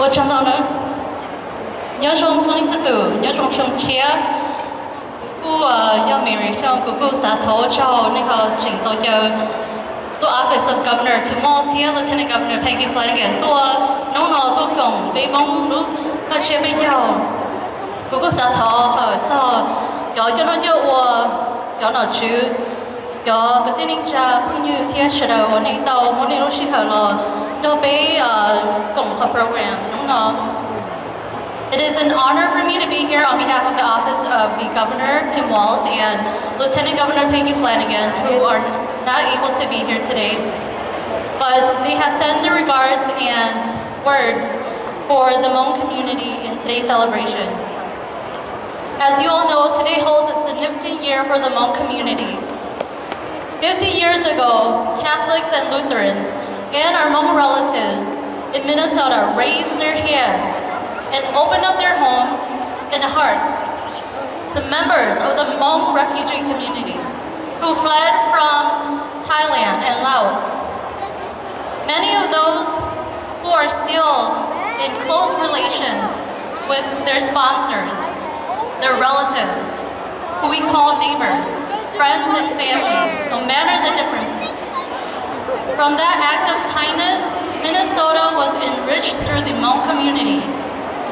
我唱到呢，nhớ trong thông tin tử, nhớ trong sông chia, cô do Mary Xiong cô xã Thawjcoj nên họ chỉnh tổ giờ tôi Office of Governor Timothy Lieutenant Governor Peggy Flanagan tôi nó tôi cùng với bóng lúc mà chia với nhau cô xã Thawjcoj họ cho nó cho nó chứ cho cái tin cha cũng như thiết sự đầu này tàu muốn đi lúc xí hở là nó bé cùng hợp program nó It is an honor for me to be here on behalf of the Office of the Governor, Tim Walz, and Lieutenant Governor Peggy Flanagan, who are not able to be here today. But they have sent their regards and words for the Hmong community in today's celebration. As you all know, today holds a significant year for the Hmong community. 50 years ago, Catholics and Lutherans and our Hmong relatives in Minnesota raised their hands and opened up their homes and hearts to members of the Hmong refugee community who fled from Thailand and Laos. Many of those who are still in close relations with their sponsors, their relatives, who we call neighbors, friends and family, no matter the difference. From that act of kindness, Minnesota was enriched through the Hmong community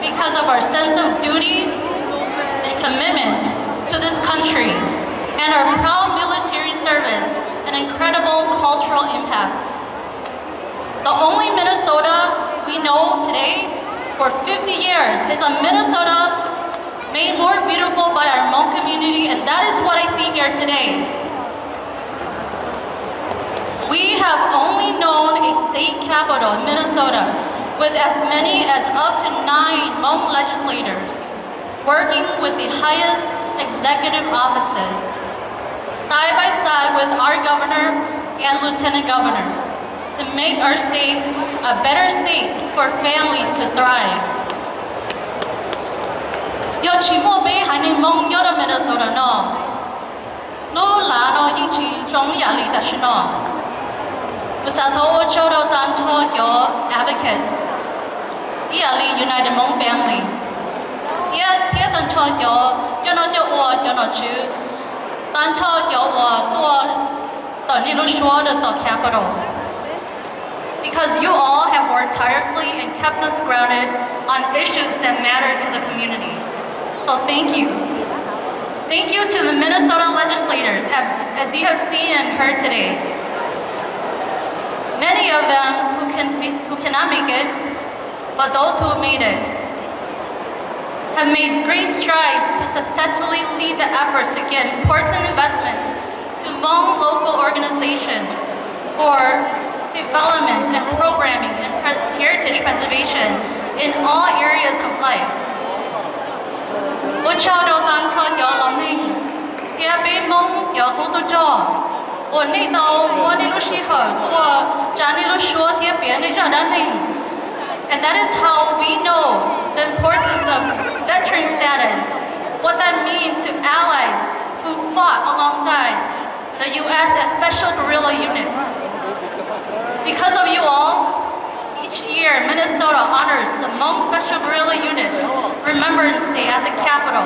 because of our sense of duty and commitment to this country and our proud military service and incredible cultural impact. The only Minnesota we know today for 50 years is a Minnesota made more beautiful by our Hmong community, and that is what I see here today. We have only known a state capital in Minnesota with as many as up to 9 Hmong legislators working with the highest executive offices, side by side with our governor and lieutenant governor, to make our state a better state for families to thrive. Yo chỉ mua bé hai nên Hmong nhớ đến Minnesota nó, nó là nó ý chí trong nhà lý đặc sự nó. Tôi sẽ thấu cho đầu tan cho advocates. Dearly United Hmong family. Thiết tận cho nó cho nó chứ. Tận cho tận đi lúc xóa được tận capital. Because you all have worked tirelessly and kept us grounded on issues that matter to the community. So thank you. Thank you to the Minnesota legislators, as you have seen and heard today. Many of them who cannot make it, but those who have made it, have made great strides to successfully lead the efforts to get important investments to Hmong local organizations for development and programming and heritage preservation in all areas of life. Tôi cho đầu tăng cho gió lòng hình, phía bên Hmong gió hô tôi cho. Ở nơi tàu, mua đi lúc xí hở, tôi trả đi lúc xua phía biển này cho đàn hình. And that is how we know the importance of veteran status, what that means to allies who fought alongside the U.S. as Special Guerrilla Unit. Because of you all, each year Minnesota honors the Hmong Special Guerrilla Unit Remembrance Day at the Capitol,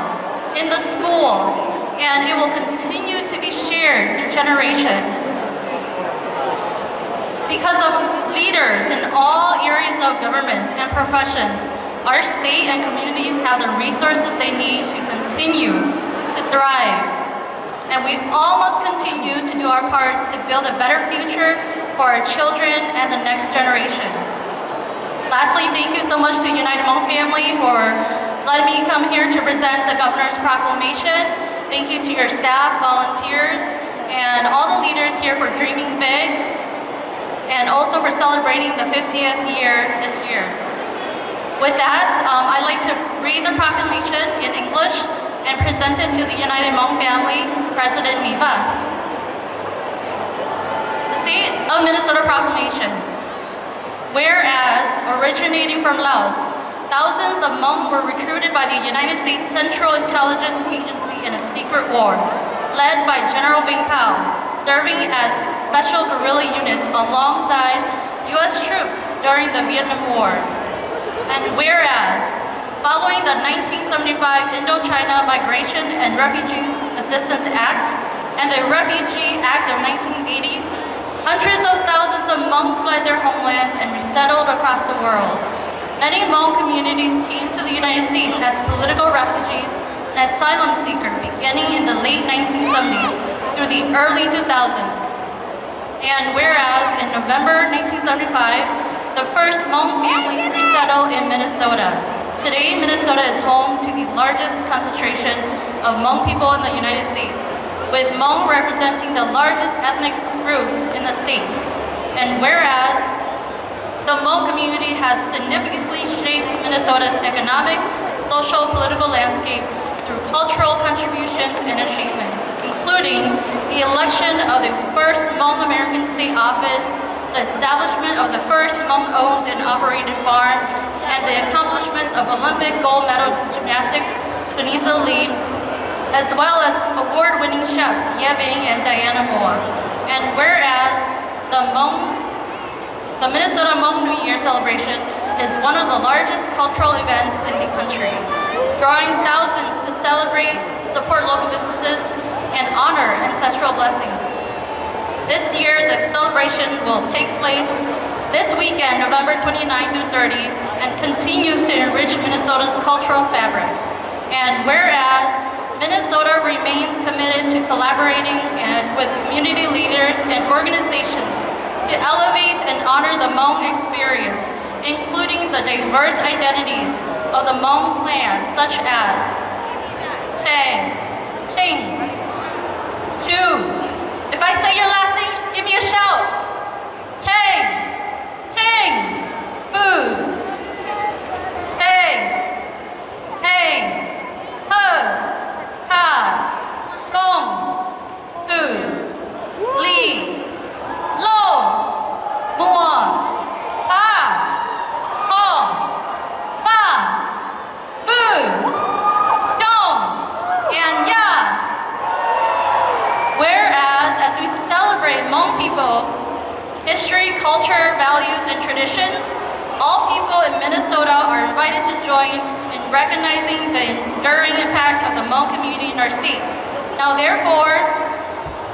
in the schools, and it will continue to be shared through generations. Because of leaders in all areas of government and professions, our state and communities have the resources they need to continue to thrive. And we all must continue to do our part to build a better future for our children and the next generation. Lastly, thank you so much to United Hmong family for letting me come here to present the Governor's Proclamation. Thank you to your staff, volunteers, and all the leaders here for dreaming big, and also for celebrating the 50th year this year. With that, I'd like to read the proclamation in English and present it to the United Hmong family, President Miva. The State of Minnesota Proclamation. Whereas, originating from Laos, thousands of Hmong were recruited by the United States Central Intelligence Agency in a secret war, led by General Vinh Pao, serving as special guerrilla units alongside U.S. troops during the Vietnam War. And whereas, following the 1975 Indochina Migration and Refugee Assistance Act and the Refugee Act of 1980, hundreds of thousands of Hmong fled their homelands and resettled across the world. Many Hmong communities came to the United States as political refugees and asylum seekers beginning in the late 1970s through the early 2000s. And whereas in November 1975, the first Hmong families resettled in Minnesota. Today, Minnesota is home to the largest concentration of Hmong people in the United States, with Hmong representing the largest ethnic group in the state. And whereas the Hmong community has significantly shaped Minnesota's economic, social, political landscape through cultural contributions and achievements, including the election of the first Hmong American state office, the establishment of the first Hmong-owned and operated farm, and the accomplishments of Olympic gold medal gymnastics Sunisa Lee, as well as award-winning chefs Ye Bing and Diana Moore. And whereas the Minnesota Hmong New Year celebration is one of the largest cultural events in the country, drawing thousands to celebrate, support local businesses, and honor ancestral blessings. This year, the celebration will take place this weekend, November 29 through 30, and continues to enrich Minnesota's cultural fabric. And whereas Minnesota remains committed to collaborating with community leaders and organizations to elevate and honor the Hmong experience, including the diverse identities of the Hmong clan, such as Chang, Ching, Chu. If I say your last name, give me a shout. Chang, Ching, Fu, Chang, Hang, Hug, Ha, Gong, Gu, Li, Lo, Mua, Pa, Hong, Ba, Fu, Xiong, and Ya. Whereas, as we celebrate Hmong people, history, culture, values, and traditions, all people in Minnesota are invited to join in recognizing the enduring impact of the Hmong community in our state. Now, therefore,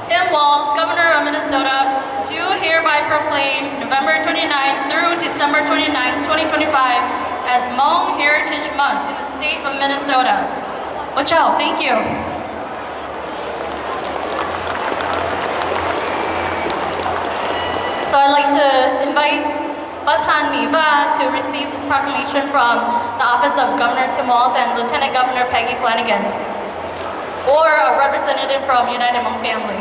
Tim Walz, Governor of Minnesota, do hereby proclaim November 29th through December 29th, 2025 as Hmong Heritage Month in the state of Minnesota. Watch out, thank you. So I'd like to invite Batan Miva to receive this proclamation from the Office of Governor Tim Walz and Lieutenant Governor Peggy Flanagan, or a representative from United Hmong Family.